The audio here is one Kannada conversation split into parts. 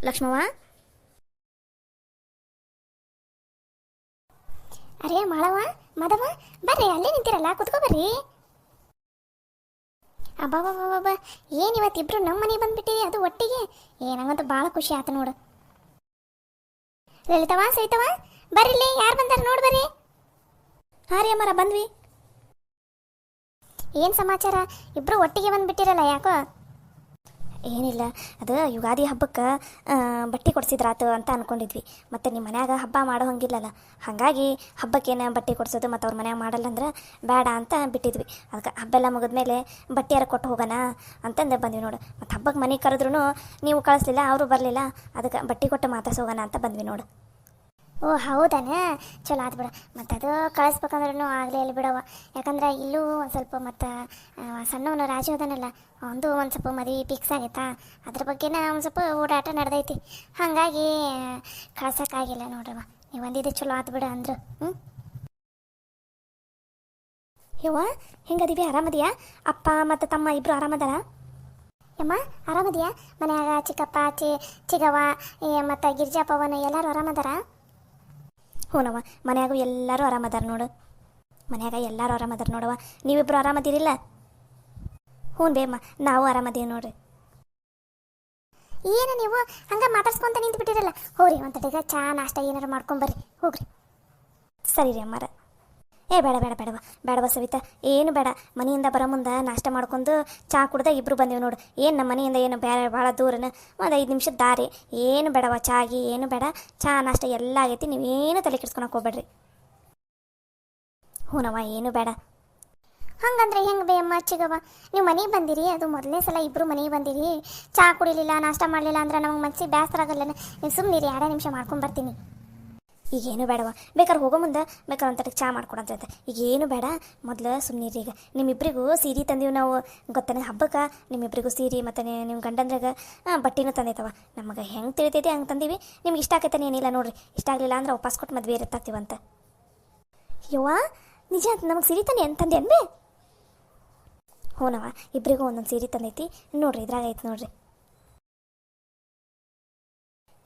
ಲಕ್ಷ್ಮವ್ವ. ಅರೇ ಮಾಳವ ಮದವ ಬರ್ರಿ, ಅಲ್ಲೇ ನಿಂತಿರಲ್ಲ, ಕುತ್ಕೋ ಬರ್ರಿ. ಅಬ್ಬಾಬಾಬಾಬ, ಏನು ಇವತ್ತಿಬ್ರು ನಮ್ಮ ಮನೆಗೆ ಬಂದ್ಬಿಟ್ಟಿರಿ, ಅದು ಒಟ್ಟಿಗೆ. ನಂಗಂತೂ ಭಾಳ ಖುಷಿ ಆಯ್ತು ನೋಡು. ಲಲಿತವಾ ಸವಿತವಾ ಬರ್ರಿಲಿ, ಯಾರು ಬಂದಾರ ನೋಡಿ ಬರ್ರಿ. ಹಾಂ ರೀ ಅಮ್ಮಾರ, ಬಂದ್ವಿ. ಏನು ಸಮಾಚಾರ, ಇಬ್ರು ಒಟ್ಟಿಗೆ ಬಂದ್ಬಿಟ್ಟಿರಲ್ಲ, ಯಾಕೋ? ಏನಿಲ್ಲ, ಅದು ಯುಗಾದಿ ಹಬ್ಬಕ್ಕೆ ಬಟ್ಟೆ ಕೊಡಿಸಿದ್ರಾತು ಅಂತ ಅಂದ್ಕೊಂಡಿದ್ವಿ. ಮತ್ತು ನಿಮ್ಮ ಮನ್ಯಾಗ ಹಬ್ಬ ಮಾಡೋ ಹಂಗಿಲ್ಲಲ್ಲ, ಹಾಗಾಗಿ ಹಬ್ಬಕ್ಕೇನು ಬಟ್ಟೆ ಕೊಡಿಸೋದು ಮತ್ತು ಅವ್ರ ಮನ್ಯಾಗ ಮಾಡಲ್ಲ ಅಂದ್ರೆ ಬೇಡ ಅಂತ ಬಿಟ್ಟಿದ್ವಿ. ಅದಕ್ಕೆ ಹಬ್ಬೆಲ್ಲ ಮುಗಿದ್ಮೇಲೆ ಬಟ್ಟೆಯಾರ ಕೊಟ್ಟು ಹೋಗೋಣ ಅಂತಂದು ಬಂದ್ವಿ ನೋಡು. ಮತ್ತು ಹಬ್ಬಕ್ಕೆ ಮನೆಗೆ ಕರೆದ್ರೂ ನೀವು ಕಳಿಸ್ಲಿಲ್ಲ, ಅವರು ಬರಲಿಲ್ಲ, ಅದಕ್ಕೆ ಬಟ್ಟೆ ಕೊಟ್ಟು ಮಾತಾಡ್ಸೋಗೋಣ ಅಂತ ಬಂದ್ವಿ ನೋಡು. ಓ ಹೌದಾನೆ, ಚಲೋ ಆತು ಬಿಡ. ಮತ್ತು ಅದು ಕಳಿಸ್ಬೇಕಂದ್ರೂ ಆಗಲೇ ಇಲ್ಲಿ ಬಿಡವ, ಯಾಕಂದ್ರೆ ಇಲ್ಲೂ ಒಂದು ಸ್ವಲ್ಪ ಮತ್ತು ಸಣ್ಣವನು ರಾಜು ಅದನಲ್ಲ, ಒಂದು ಒಂದು ಸ್ವಲ್ಪ ಮದುವೆ ಫಿಕ್ಸ್ ಆಗೈತಾ, ಅದ್ರ ಬಗ್ಗೆನ ಒಂದು ಸ್ವಲ್ಪ ಓಡಾಟ ನಡೆದೈತಿ, ಹಾಗಾಗಿ ಕಳ್ಸೋಕ್ಕಾಗಿಲ್ಲ ನೋಡ್ರವ. ನೀವು ಒಂದಿದೆ ಚಲೋ ಆತು ಬಿಡ ಅಂದರು. ಯವ್ವ ಹೆಂಗದಿವಿ, ಆರಾಮದಿಯಾ? ಅಪ್ಪ ಮತ್ತು ತಮ್ಮ ಇಬ್ಬರು ಆರಾಮದಾರ? ಯಮ್ಮ ಆರಾಮದಿಯಾ? ಮನ್ಯಾಗ ಚಿಕ್ಕಪ್ಪ ಚಿಗವ್ವ ಮತ್ತು ಗಿರ್ಜಾ ಪವನ ಎಲ್ಲರೂ ಆರಾಮದಾರ? ಹ್ಞೂನವ್ವ, ಮನ್ಯಾಗೂ ಎಲ್ಲರೂ ಆರಾಮದಾರ ನೋಡು. ಮನ್ಯಾಗ ಎಲ್ಲರೂ ಆರಾಮದಾರ ನೋಡವ್ವ. ನೀವಿಬ್ರು ಆರಾಮದಿರಿಲ್ಲ? ಹ್ಞೂ ಬೇಮ್ಮ, ನಾವು ಆರಾಮದೀವಿ ನೋಡ್ರಿ. ಏನು ನೀವು ಹಂಗೆ ಮಾತಾಡ್ಸ್ಕೊಂತ ನಿಂತು ಬಿಟ್ಟಿರಲ್ಲ, ಹೋಗ್ರಿ ಒಂದು ತಡೆಗ ಚಾ ನಾಷ್ಟ ಏನಾರು ಮಾಡ್ಕೊಂಬರ್ರಿ, ಹೋಗ್ರಿ. ಸರಿ ರೀ ಅಮ್ಮಾರ. ಬೇಡವ ಸವಿತಾ, ಏನು ಬೇಡ. ಮನೆಯಿಂದ ಬರೋ ಮುಂದೆ ನಾಷ್ಟ ಮಾಡ್ಕೊಂಡು ಚಾ ಕುಡ್ದ ಇಬ್ಬರು ಬಂದೀವಿ ನೋಡು. ಏನು ನಮ್ಮ ಮನೆಯಿಂದ ಏನು ಬೇರೆ ಭಾಳ ದೂರನ, ಒಂದು 5 ನಿಮಿಷದ ದಾರಿ. ಏನು ಬೇಡವ, ಚಾಗಿ ಏನು ಬೇಡ, ಚಾ ನಾಷ್ಟ ಎಲ್ಲ ಆಗೈತಿ, ನೀವೇನು ತಲೆ ಕೆಡ್ಸ್ಕೊಳಕ್ಕೆ ಹೋಗ್ಬೇಡ್ರಿ. ಹ್ಞೂನವ್ವ, ಏನು ಬೇಡ. ಹಂಗಂದ್ರೆ ಹೆಂಗೆ ಬೇ ಅಮ್ಮ ಚಿಗವ್ವ, ನೀವು ಮನೆಗೆ ಬಂದಿರಿ, ಅದು ಮೊದಲನೇ ಸಲ ಇಬ್ಬರು ಮನೆಗೆ ಬಂದಿರಿ, ಚಾ ಕುಡಿಲಿಲ್ಲ ನಾಷ್ಟ ಮಾಡಲಿಲ್ಲ ಅಂದ್ರೆ ನಮಗೆ ಮನಸ್ಸಿಗೆ ಬೇಸರ ಆಗಲ್ಲ. ನೀವು ಸುಮ್ಮನಿರಿ, 2 ನಿಮಿಷ ಮಾಡ್ಕೊಂಬರ್ತೀನಿ. ಈಗೇನು ಬೇಡವ, ಬೇಕಾದ್ರೆ ಹೋಗೋ ಮುಂದೆ ಬೇಕಾದ್ರೆ ಒಂದು ತಟಕ್ಕೆ ಚಾ ಮಾಡ್ಕೊಡಂತ. ಈಗೇನು ಬೇಡ, ಮೊದಲು ಸುಮ್ಮನಿರಿ. ಈಗ ನಿಮ್ಮಿಬ್ಬರಿಗೂ ಸೀರೆ ತಂದೀವಿ ನಾವು, ಗೊತ್ತಾನೆ ಹಬ್ಬಕ್ಕೆ. ನಿಮ್ಮಿಬ್ಬರಿಗೂ ಸೀರೆ ಮತ್ತು ನಿಮ್ಮ ಗಂಡಂದ್ರಾಗ ಬಟ್ಟೆನೂ ತಂದೈತವ. ನಮಗೆ ಹೆಂಗೆ ತಿಳಿತೈತಿ ಹಂಗೆ ತಂದೀವಿ. ನಿಮ್ಗೆ ಇಷ್ಟ ಆಕೈತಾನೆ ಏನಿಲ್ಲ ನೋಡಿರಿ, ಇಷ್ಟ ಆಗಲಿಲ್ಲ ಅಂದ್ರೆ ವಾಪಸ್ ಕೊಟ್ಟು ಮದುವೆ ಇರುತ್ತಾಗ್ತೀವಂತ. ಯವ್ವ ನಿಜ ಅಂತ ನಮಗೆ ಸೀರೆ ತಂದೆ ಅನ್ಬೇ? ಹ್ಞೂನವ, ಇಬ್ಬರಿಗೂ ಒಂದೊಂದು ಸೀರೆ ತಂದೈತಿ ನೋಡ್ರಿ, ಇದ್ರಾಗ ಐತೆ ನೋಡ್ರಿ.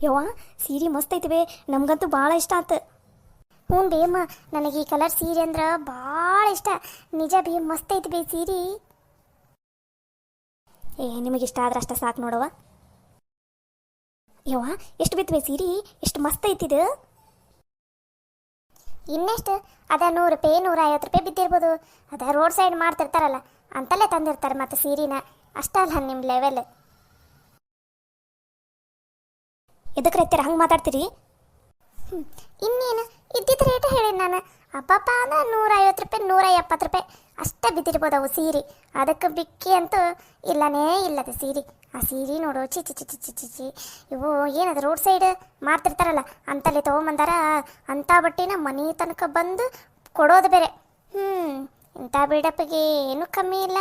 ಯವ್ವ ಸೀರೆ ಮಸ್ತ್ ಐತಿವೆ, ನಮಗಂತೂ ಭಾಳ ಇಷ್ಟ ಆಯ್ತು. ಹ್ಞೂ ಬೇಮ್ಮ, ನನಗೆ ಈ ಕಲರ್ ಸೀರೆ ಅಂದ್ರೆ ಭಾಳ ಇಷ್ಟ. ನಿಜ ಬೇ, ಮಸ್ತ್ ಐತಿ ಬೇ ಸೀರೆ. ನಿಮಗೆ ಇಷ್ಟ ಆದ್ರೆ ಅಷ್ಟ ಸಾಕು ನೋಡವ. ಯವ್ವ ಎಷ್ಟು ಬಿತ್ತವೆ ಸೀರೆ, ಎಷ್ಟು ಮಸ್ತ್ ಐತಿದು. ಇನ್ನೆಷ್ಟು ಅದ 100 ರೂಪಾಯಿ 150 ರೂಪಾಯಿ ಬಿದ್ದಿರ್ಬೋದು. ಅದ ರೋಡ್ ಸೈಡ್ ಮಾಡ್ತಿರ್ತಾರಲ್ಲ ಅಂತಲ್ಲೇ ತಂದಿರ್ತಾರೆ. ಮತ್ತು ಸೀರೆನ ಅಷ್ಟಲ್ಲ ನಿಮ್ಮ ಲೆವೆಲ್. ಎದಕ್ಕೆ ರೈತರ ಹಂಗೆ ಮಾತಾಡ್ತೀರಿ? ಇನ್ನೇನು ಇದ್ದಿದ್ದ ರೇಟ್ ಹೇಳಿದ್ ನಾನು. ಅಪ್ಪಪ್ಪ ಅಂದ್ರೆ 150 ರೂಪಾಯಿ 170 ರೂಪಾಯಿ ಅಷ್ಟೇ ಬಿದ್ದಿರ್ಬೋದು ಅವು ಸೀರೆ. ಅದಕ್ಕೆ ಬಿಕ್ಕಿ ಅಂತೂ ಇಲ್ಲನೇ ಇಲ್ಲದ ಸೀರೆ. ಆ ಸೀರೆ ನೋಡು, ಚಿಚಿ ಚಿಚಿ ಚಿಚಿ ಚಿ, ಇವು ಏನದು ರೋಡ್ ಸೈಡ್ ಮಾಡ್ತಿರ್ತಾರಲ್ಲ ಅಂತಲ್ಲಿ ತೊಗೊಂಬಂದಾರ. ಅಂಥ ಬಟ್ಟೆನ ಮನೆ ತನಕ ಬಂದು ಕೊಡೋದು ಬೇರೆ. ಇಂಥ ಬಿಲ್ಡಪ್ಪಿಗೆ ಏನೂ ಕಮ್ಮಿ ಇಲ್ಲ.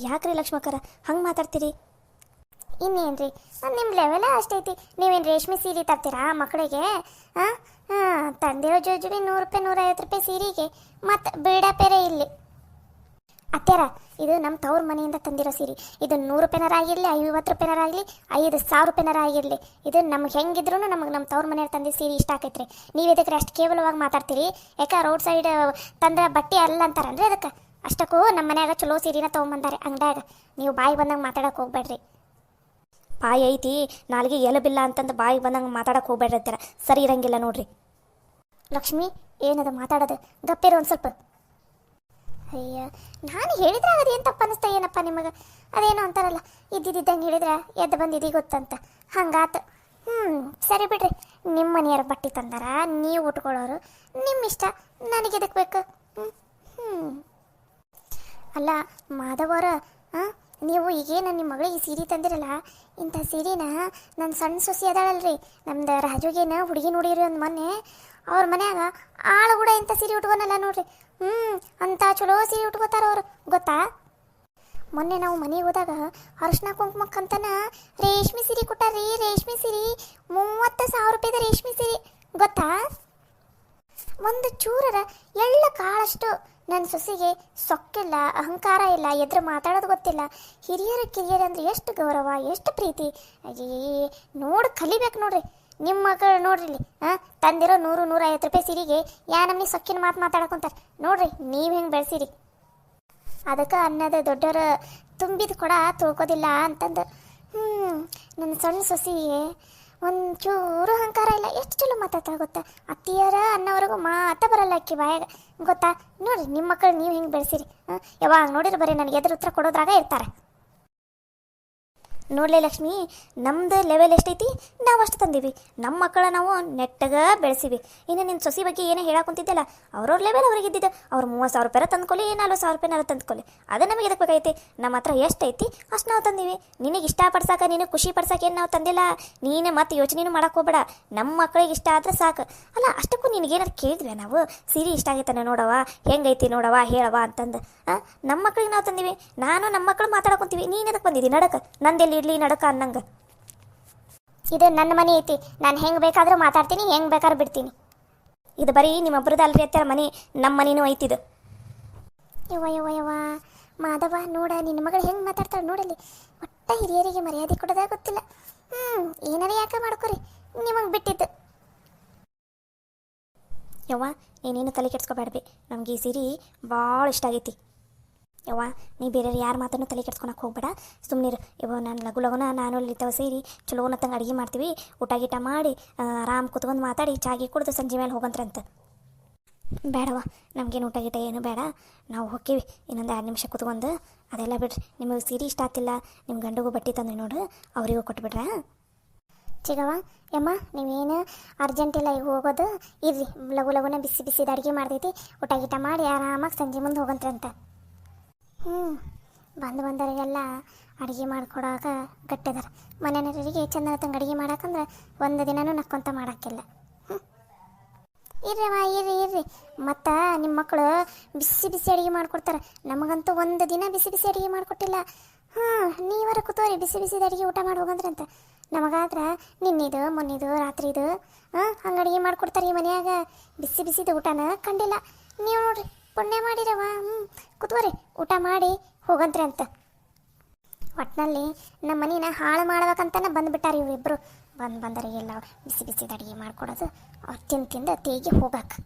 ಯಾಕ್ರಿ ಲಕ್ಷ್ಮಕ್ಕರ ಹಂಗೆ ಮಾತಾಡ್ತೀರಿ? ಇನ್ನೇನು ರೀ, ನಿಮ್ಮ ಲೆವೆಲ ಅಷ್ಟೈತಿ. ನೀವೇನು ರೇಷ್ಮೆ ಸೀರೆ ತರ್ತೀರಾ ಮಕ್ಕಳಿಗೆ? ತಂದಿರೋ ಜೋಜುವಿ 100 ರೂಪಾಯಿ 150 ರೂಪಾಯಿ ಸೀರೆಗೆ ಮತ್ತು ಬೇಡಪೇರೆ ಇಲ್ಲಿ. ಅತ್ಯಾರ, ಇದು ನಮ್ಮ ತವ್ರ ಮನೆಯಿಂದ ತಂದಿರೋ ಸೀರೆ. ಇದು 100 ರೂಪಾಯಿನಾರ ಆಗಿರಲಿ, 50 ರೂಪಾಯಿನಾರ ಆಗಲಿ, 5,000 ರೂಪಾಯಿನಾರ ಆಗಿರಲಿ, ಇದು ನಮ್ಗೆ ಹೆಂಗಿದ್ರು ನಮಗೆ ನಮ್ಮ ತವ್ರ ಮನೆಯವ್ರು ತಂದಿದ್ದು ಸೀರೆ ಇಷ್ಟ ಆಕೈತ್ರಿ. ನೀವು ಇದಕ್ಕೆ ಅಷ್ಟು ಕೇವಲವಾಗಿ ಮಾತಾಡ್ತೀರಿ. ಯಾಕೆ ರೋಡ್ ಸೈಡ್ ತಂದ ಬಟ್ಟೆ ಅಲ್ಲ ಅಂತಾರನ್ರಿ ಅದಕ್ಕೆ. ಅಷ್ಟಕ್ಕೂ ನಮ್ಮ ಮನ್ಯಾಗ ಚಲೋ ಸೀರೆನ ತೊಗೊಂಬಂದಾರೆ ಅಂಗಡ್ಯಾಗ. ನೀವು ಬಾಯಿ ಬಂದಂಗೆ ಮಾತಾಡೋಕೆ ಹೋಗ್ಬೇಡ್ರಿ. ಬಾಯಿ ಐತಿ ನಾಲ್ಗೆ ಎಲಬಿಲ್ಲ ಅಂತಂದು ಬಾಯಿ ಬಂದಂಗೆ ಮಾತಾಡಕ್ಕೆ ಹೋಗ್ಬೇಡ್ರಿ ಅಂತಾರ. ಸರಿ ಇರಂಗಿಲ್ಲ ನೋಡ್ರಿ. ಲಕ್ಷ್ಮಿ ಏನದ ಮಾತಾಡೋದು, ಗಪ್ಪಿರು ಒಂದು ಸ್ವಲ್ಪ. ಅಯ್ಯ, ನಾನು ಹೇಳಿದ್ರೆ ಅದೇನು ತಪ್ಪು ಅನ್ನಿಸ್ತಾ ಏನಪ್ಪ ನಿಮಗೆ? ಅದೇನೋ ಅಂತಾರಲ್ಲ, ಇದ್ದಿದ್ದಂಗೆ ಹೇಳಿದ್ರೆ ಎದ್ದು ಬಂದಿದ್ದೀ ಗೊತ್ತಂತ, ಹಂಗಾತು. ಸರಿ ಬಿಡ್ರಿ, ನಿಮ್ಮ ಮನೆಯವ್ರ ಬಟ್ಟೆ ತಂದಾರ, ನೀವು ಉಟ್ಕೊಳ್ಳೋರು, ನಿಮ್ಮ ಇಷ್ಟ, ನನಗೆ ಎದಕ್ಕೆ ಬೇಕು? ಅಲ್ಲ ಮಾಧವರ, ನೀವು ಈಗೇನು ನಿಮ್ಮ ಮಗಳಿಗೆ ಸೀರೆ ತಂದಿರಲ್ಲ, ಇಂಥ ಸೀರೆನ ನನ್ನ ಸಣ್ಣ ಸೊಸಿ ಅದಾಳಲ್ರಿ ನಮ್ದು ರಾಜುಗೇನ ಹುಡುಗಿ ನೋಡಿರಿ ಒಂದು ಮೊನ್ನೆ. ಅವ್ರ ಮನ್ಯಾಗ ಆಳು ಕೂಡ ಇಂಥ ಸೀರೆ ಉಟ್ಕೊನಲ್ಲ ನೋಡ್ರಿ. ಅಂಥ ಚಲೋ ಸೀರೆ ಉಟ್ಕೋತಾರ ಅವರು, ಗೊತ್ತಾ? ಮೊನ್ನೆ ನಾವು ಮನೆಗೆ ಹೋದಾಗ ಅರಿಶಿನ ಕುಂಕುಮಕ್ಕಂತನ ರೇಷ್ಮೆ ಸೀರೆ ಕೊಟ್ಟಾರ್ರಿ. ರೇಷ್ಮೆ ಸೀರೆ 30,000 ರೂಪಾಯಿದ ರೇಷ್ಮೆ ಸೀರೆ, ಗೊತ್ತಾ? ಒಂದು ಚೂರರ ಎಳ್ಳ ಕಾಳಷ್ಟು ನನ್ನ ಸೊಸೆಗೆ ಸೊಕ್ಕಿಲ್ಲ, ಅಹಂಕಾರ ಇಲ್ಲ, ಎದುರು ಮಾತಾಡೋದು ಗೊತ್ತಿಲ್ಲ. ಹಿರಿಯರ ಕಿರಿಯರ ಅಂದ್ರೆ ಎಷ್ಟು ಗೌರವ, ಎಷ್ಟು ಪ್ರೀತಿ. ಅಯ್ಯೇ ನೋಡಿ ಕಲಿಬೇಕು ನೋಡ್ರಿ. ನಿಮ್ಮ ಮಕ್ಕಳು ನೋಡ್ರಿ ಇಲ್ಲಿ ತಂದಿರೋ 100-150 ರೂಪಾಯಿ ಸೀರೆಗೆ ನಮ್ಮನೆ ಸೊಕ್ಕಿನ ಮಾತಾಡಕೊಂತಾರೆ ನೋಡ್ರಿ. ನೀವು ಹೆಂಗೆ ಬೆಳೆಸಿರಿ. ಅದಕ್ಕೆ ಅನ್ನದ ದೊಡ್ಡವರು ತುಂಬಿದ ಕೊಡ ತುಳ್ಕೋದಿಲ್ಲ ಅಂತಂದು. ನನ್ನ ಸಣ್ಣ ಸೊಸೆಗೆ ಒಂಚೂರು ಅಹಂಕಾರ ಇಲ್ಲ, ಎಷ್ಟು ಚಲೋ ಮಾತಾಡ್ತಾಳೆ ಗೊತ್ತಾ. ಅತ್ತಿಯರ ಅನ್ನೋವರೆಗೂ ಮಾತ ಬರಲ್ಲ ಅಕ್ಕಿ ಬಾಯಾಗ ಗೊತ್ತಾ. ನೋಡ್ರಿ ನಿಮ್ಮ ಮಕ್ಕಳು ನೀವು ಹೆಂಗೆ ಬೆಳೆಸಿರಿ. ಯಾವಾಗ ನೋಡಿದ್ರೆ ಬರೀ ನನಗೆ ಎದುರು ಉತ್ತರ ಕೊಡೋದ್ರಾಗ ಇರ್ತಾರೆ. ನೋಡ್ಲಿ ಲಕ್ಷ್ಮಿ, ನಮ್ದು ಲೆವೆಲ್ ಎಷ್ಟೈತಿ ನಾವು ಅಷ್ಟು ತಂದೀವಿ. ನಮ್ಮ ಮಕ್ಕಳ ನಾವು ನೆಟ್ಟಗ ಬೆಳೆಸಿವಿ. ಇನ್ನು ನಿನ್ನ ಸೊಸಿ ಬಗ್ಗೆ ಏನೇ ಹೇಳಾಕೊಂತಿದ್ದಲ್ಲ, ಅವ್ರವ್ರ ಲೆವೆಲ್ ಅವ್ರಿಗೆ ಇದ್ದಿದ್ದು. ಅವ್ರು 30,000 ರೂಪಾಯಿ ತಂದ್ಕೊಳ್ಳಿ, 40,000 ರೂಪಾಯಿ ತಂದ್ಕೊಳ್ಳಿ, ಅದು ನಮಗೆ ಎದಕ್ಕೆ ಬೇಕೈತಿ. ನಮ್ಮ ಹತ್ರ ಎಷ್ಟೈತಿ ಅಷ್ಟು ನಾವು ತಂದೀವಿ. ನಿನಗೆ ಇಷ್ಟಪಡ್ಸಾಕ, ನಿನಗೆ ಖುಷಿ ಪಡ್ಸಾಕ ಏನು ನಾವು ತಂದಿಲ್ಲ. ನೀನು ಮತ್ತೆ ಯೋಚನೆನೂ ಮಾಡಕ್ಕೆ ಹೋಗ್ಬೇಡ. ನಮ್ಮ ಮಕ್ಕಳಿಗೆ ಇಷ್ಟ ಆದ್ರೆ ಸಾಕು. ಅಲ್ಲ ಅಷ್ಟಕ್ಕೂ ನಿನಗೇನಾರು ಕೇಳಿದ್ವಿ ನಾವು, ಸೀರೆ ಇಷ್ಟ ಆಗೈತಾನೆ ನೋಡವ, ಹೆಂಗೈತಿ ನೋಡವ ಹೇಳವ ಅಂತಂದು. ನಮ್ಮ ಮಕ್ಕಳಿಗೆ ನಾವು ತಂದೀವಿ. ನಾನು ನಮ್ಮ ಮಕ್ಕಳು ಮಾತಾಡ್ಕೊಂತೀವಿ. ನೀನು ಎದಕ್ಕೆ ಬಂದಿದ್ದೀನಿ ನಡಕ, ನಂದೆಲ್ಲಿ ಇಡ್ಲಿ ನಡಕ ಅನ್ನಂಗೆ. ಇದು ನನ್ನ ಮನೆ ಐತಿ, ನಾನು ಹೆಂಗೆ ಬೇಕಾದರೂ ಮಾತಾಡ್ತೀನಿ, ಹೆಂಗೆ ಬೇಕಾದ್ರೂ ಬಿಡ್ತೀನಿ. ಇದು ಬರೀ ನಿಮ್ಮೊಬ್ರದ್ದು ಅಲ್ರಿ ಅತ್ಯಾರ ಮನೆ, ನಮ್ಮ ಮನೇನೂ ಐತಿದು. ಯವ್ವ ಮಾಧವ, ನೋಡ ನಿನ್ನ ಮಗಳು ಹೆಂಗೆ ಮಾತಾಡ್ತಾಳೆ ನೋಡಲಿ. ಒಟ್ಟ ಹಿರಿಯರಿಗೆ ಮರ್ಯಾದೆ ಕೊಡೋದೇ ಗೊತ್ತಿಲ್ಲ. ಏನಾರ ಯಾಕೆ ಮಾಡ್ಕೊರಿ, ನಿಮಗೆ ಬಿಟ್ಟಿದ್ದು. ಯವ್ವ ನೀನೇನು ತಲೆ ಕೆಡ್ಸ್ಕೊಬೇಡ್ಬಿ, ನಮ್ಗೆ ಈ ಸೀರೆ ಭಾಳ ಇಷ್ಟ ಆಗೈತಿ. ಯವ್ವ ನೀ ಬೇರೆ ಯಾರ ಮಾತನ್ನು ತಲೆ ಕೆಡ್ಸ್ಕೊಳಕ್ಕೆ ಹೋಗ್ಬೇಡ, ಸುಮ್ಮನಿರು. ಇವ ನಾನು ಲಗುನ ನಾನು ಇಲ್ಲಿತ್ತವ ಸೇರಿ ಚಲೋನತ್ತಂಗೆ ಅಡುಗೆ ಮಾಡ್ತೀವಿ, ಊಟ ಗೀಟ ಮಾಡಿ ಆರಾಮ್ ಕುತ್ಕೊಂಡು ಮಾತಾಡಿ ಚಾಗಿ ಕುಡಿದು ಸಂಜೆ ಮೇಲೆ ಹೋಗಂತ್ರಂತ. ಬೇಡವ, ನಮಗೇನು ಊಟ ಗೀಟ ಏನು ಬೇಡ, ನಾವು ಹೋಗ್ತೀವಿ ಇನ್ನೊಂದು 2 ನಿಮಿಷ ಕುತ್ಕೊಂಡು. ಅದೆಲ್ಲ ಬಿಡ್ರಿ, ನಿಮಗೆ ಸೀರೆ ಇಷ್ಟ ಆಗ್ತಿಲ್ಲ, ನಿಮ್ಮ ಗಂಡಿಗೂ ಬಟ್ಟೆ ತಂದು ನೋಡು, ಅವರಿಗೂ ಕೊಟ್ಬಿಡ್ರ. ಚಿಗವ ಯಮ್ಮ, ನೀವೇನು ಅರ್ಜೆಂಟ್ ಇಲ್ಲ ಈಗ ಹೋಗೋದು ಇರ್ರಿ. ಲಗುನ ಬಿಸಿ ಬಿಸಿದ ಅಡುಗೆ ಮಾಡ್ತೈತಿ, ಊಟ ಗೀಟ ಮಾಡಿ ಆರಾಮಾಗಿ ಸಂಜೆ ಮುಂದೆ ಹೋಗಂತ್ರಂತ. ಬಂದವರಿಗೆಲ್ಲ ಅಡುಗೆ ಮಾಡ್ಕೊಡಾಗ ಗಟ್ಟಿದಾರ. ಮನೆಯವರಿಗೆ ಚಂದನ ತಂಗ ಅಡುಗೆ ಮಾಡಾಕಂದ್ರೆ ಒಂದು ದಿನನೂ ನಕ್ಕೊಂತ ಮಾಡೋಕ್ಕಿಲ್ಲ. ಇರ್ರವ ಇರ್ರಿ. ಮತ್ತು ನಿಮ್ಮ ಮಕ್ಕಳು ಬಿಸಿ ಬಿಸಿ ಅಡುಗೆ ಮಾಡಿಕೊಡ್ತಾರೆ. ನಮಗಂತೂ ಒಂದು ದಿನ ಬಿಸಿ ಬಿಸಿ ಅಡುಗೆ ಮಾಡಿಕೊಟ್ಟಿಲ್ಲ. ನೀವರ ಕೂತೋರಿ ಬಿಸಿ ಬಿಸಿದ ಅಡುಗೆ ಊಟ ಮಾಡಿ ಹೋಗಂದ್ರಂತ. ನಮಗಾದ್ರೆ ನಿನ್ನಿದು ಮೊನ್ನಿದು ರಾತ್ರಿದು ಹಂಗೆ ಅಡುಗೆ ಮಾಡಿಕೊಡ್ತಾರೆ ಈ ಮನೆಯಾಗ. ಬಿಸಿ ಬಿಸಿದ ಊಟನ ಕಂಡಿಲ್ಲ. ನೀವು ನೋಡ್ರಿ ಪುಣ್ಯ ಮಾಡಿರವ. ಕೂತ್ಕೋರಿ ಊಟ ಮಾಡಿ ಹೋಗಂತ್ರಿ ಅಂತ. ಒಟ್ಟಿನಲ್ಲಿ ನಮ್ಮ ಮನೇನ ಹಾಳು ಮಾಡ್ಬೇಕಂತನ ಬಂದುಬಿಟ್ಟಾರ ಇವರಿಬ್ಬರು. ಬಂದವರಿಗೆಲ್ಲ ಬಿಸಿ ಬಿಸಿದ ಅಡುಗೆ ಮಾಡ್ಕೊಡೋದು, ಅವ್ರು ತಿಂದು ತೇಗಿ ಹೋಗಕ್ಕೆ.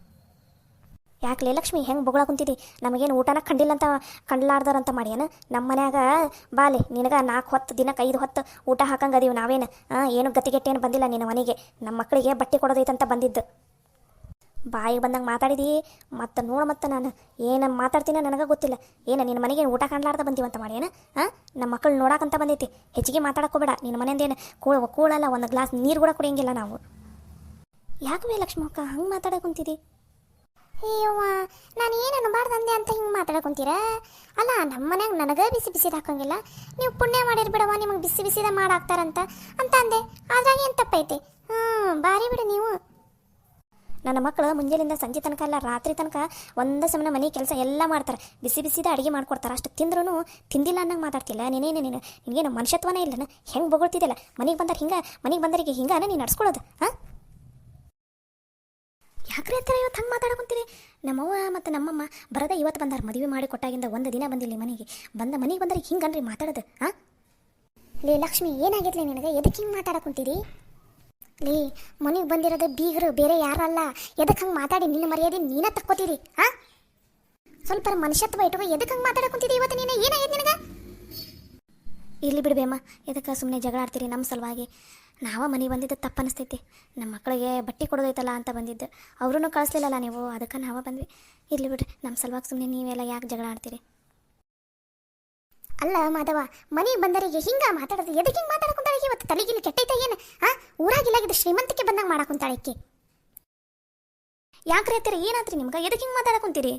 ಯಾಕಲೇ ಲಕ್ಷ್ಮಿ ಹೆಂಗೆ ಬೊಗಳ ಕುಂತಿದ್ದಿ? ನಮಗೇನು ಊಟನ ಕಂಡ್ಲಾರ್ದಾರಂತ ಮಾಡ್ಯಾನ ನಮ್ಮ ಮನ್ಯಾಗ. ಬಾಲೆ ನಿನಗೆ 4 ಹೊತ್ತು ದಿನಕ್ಕೆ 5 ಹೊತ್ತು ಊಟ ಹಾಕಂಗೆ ಅದೀವಿ ನಾವೇನು. ಏನು ಗತಿಗೆಟ್ಟೇನು ಬಂದಿಲ್ಲ ನಿನ್ನ ಮನೆಗೆ. ನಮ್ಮ ಮಕ್ಕಳಿಗೆ ಬಟ್ಟೆ ಕೊಡೋದೈತಂತ ಬಂದಿದ್ದು. ಬಾಯಿಗೆ ಬಂದಂಗೆ ಮಾತಾಡಿದಿ. ಮತ್ತು ನೋಡು, ಮತ್ತು ನಾನು ಏನು ಮಾತಾಡ್ತೀನ ನನಗೆ ಗೊತ್ತಿಲ್ಲ. ಏನು ನಿನ್ನ ಮನೆಗೆ ಊಟ ಕಾಣ್ಲಾರ್ದ ಬಂದೀವಂತ ಮಾಡ್ಯಾನ. ನಮ್ಮ ಮಕ್ಕಳು ನೋಡಕ್ಕಂತ ಬಂದೈತಿ. ಹೆಚ್ಚಿಗೆ ಮಾತಾಡೋಕೋಬೇಡ. ನಿನ್ನ ಮನೆಯಿಂದೇನು ಕೂಳಲ್ಲ, ಒಂದು ಗ್ಲಾಸ್ ನೀರು ಕೂಡ ಕುಡಿಯಂಗಿಲ್ಲ ನಾವು. ಯಾಕೆ ಲಕ್ಷ್ಮಕ್ಕ ಹಂಗೆ ಮಾತಾಡಕೊಂತೀರಿ? ಅಯ್ಯವ್ವ, ನಾನು ಏನನ್ನು ಬಾರ್ದಂದೆ ಅಂತ ಹಿಂಗೆ ಮಾತಾಡಕೊಂತೀರ? ಅಲ್ಲ ನಮ್ಮ ಮನ್ಯಾಗ ನನಗೆ ಬಿಸಿ ಬಿಸಿದ ಹಾಕೋಂಗಿಲ್ಲ. ನೀವು ಪುಣ್ಯ ಮಾಡಿರ್ಬಿಡವ, ನಿಮಗೆ ಬಿಸಿ ಬಿಸಿದ ಮಾಡಾಕ್ತಾರಂತ ಅಂತ ಅಂದೆ. ಆದ್ರಾಗ ಏನು ತಪ್ಪೈತಿ? ಬಾರಿ ಬಿಡು ನೀವು. ನನ್ನ ಮಕ್ಕಳು ಮುಂಜಾನೆಯಿಂದ ಸಂಜೆ ತನಕ ಅಲ್ಲ, ರಾತ್ರಿ ತನಕ ಒಂದೇ ಸಮಯ ಮನೆ ಕೆಲಸ ಎಲ್ಲ ಮಾಡ್ತಾರೆ. ಬಿಸಿ ಬಿಸಿದ ಅಡುಗೆ ಮಾಡ್ಕೊಡ್ತಾರೆ. ಅಷ್ಟು ತಿಂದ್ರೂ ತಿಂದಿಲ್ಲ ಅನ್ನಂಗೆ ಮಾತಾಡ್ತಿಲ್ಲ. ನಿನಗೇನು ಮನುಷ್ಯತ್ವನೇ ಇಲ್ಲ. ಹೆಂಗೆ ಬೊಗಳ್ತಿದ್ದಲ್ಲ. ಮನೆಗೆ ಬಂದರಿಗೆ ಹಿಂಗಾನ ನೀನು ನಡ್ಸ್ಕೊಳ್ಳೋದು? ಯಾಕ್ರಿ ಹತ್ರ ಇವತ್ತು ಹಂಗೆ ಮಾತಾಡ್ಕೊಂತೀರಿ? ನಮ್ಮವ್ವ ಮತ್ತು ನಮ್ಮಮ್ಮ ಬರದ ಇವತ್ತು ಬಂದಾರ. ಮದುವೆ ಮಾಡಿ ಕೊಟ್ಟಾಗಿಂದ ಒಂದು ದಿನ ಬಂದಿಲ್ಲ ಮನೆಗೆ. ಬಂದರಿಗೆ ಹಿಂಗನ್ರಿ ಮಾತಾಡೋದು? ಲೇ ಲಕ್ಷ್ಮಿ, ಏನಾಗಿರ್ಲಿ ನಿನಗೆ? ಎದಕ್ಕೆ ಹಿಂಗೆ ಮಾತಾಡಕೊಂತೀರಿ? ಲೇ ಮನೆಗೆ ಬಂದಿರೋದು ಬೀಗರು, ಬೇರೆ ಯಾರಲ್ಲ. ಎದಕ್ಕೆ ಹಂಗೆ ಮಾತಾಡಿ ನಿನ್ನ ಮರ್ಯಾದೆ ನೀನೇ ತಕ್ಕೋತೀರಿ? ಸ್ವಲ್ಪ ಮನುಷ್ಯತ್ವ ಇಟ್ಕೋ. ಎದಕ್ಕೆ ಹಂಗೆ ಮಾತಾಡಕೊಂತೀರಿ ಇವತ್ತು ನೀನು? ಏನಾಗಿದೆ ನಿನಗೆ? ಇರ್ಲಿ ಬಿಡ್ಬೇಮ್ಮ, ಎದಕ್ಕೆ ಸುಮ್ಮನೆ ಜಗಳ ಆಡ್ತೀರಿ ನಮ್ಮ ಸಲುವಾಗಿ? ನಾವ ಮನೆಗೆ ಬಂದಿದ್ದು ತಪ್ಪು ಅನಿಸ್ತೈತಿ. ನಮ್ಮ ಮಕ್ಕಳಿಗೆ ಬಟ್ಟೆ ಕೊಡೋದೈತಲ್ಲ ಅಂತ ಬಂದಿದ್ದು. ಅವ್ರೂ ಕಳಿಸ್ಲಿಲ್ಲಲ್ಲ ನೀವು, ಅದಕ್ಕೆ ನಾವು ಬಂದ್ವಿ. ಇರ್ಲಿ ಬಿಡ್ರಿ, ನಮ್ಮ ಸಲುವಾಗಿ ಸುಮ್ಮನೆ ನೀವೆಲ್ಲ ಯಾಕೆ ಜಗಳ ಆಡ್ತೀರಿ? ಅಲ್ಲ ಮಾಧವ, ಮನೆಗೆ ಬಂದರಿಗೆ ಹಿಂಗೆ ಮಾತಾಡೋದು? ಎದಕ್ಕೆ ಹಿಂಗೆ ಮಾತಾಡ್ಕೊಂತಾಳೆ? ಇವತ್ತು ತಲೆಗಿಲ್ಲಿ ಕೆಟ್ಟೈತ ಏನು? ಊರಾಗಿಲ್ಲಾಗಿದ್ದು ಶ್ರೀಮಂತಿಕೆ ಬಂದಂಗೆ ಮಾಡಾಕೊಂತಾಳೆ. ಯಾಕ್ರಿ ಹತ್ತಿರ ಏನಾತ್ರಿ ನಿಮ್ಗೆ? ಎದಕ್ಕೆ ಹಿಂಗೆ ಮಾತಾಡಕೊಂತೀರಿ?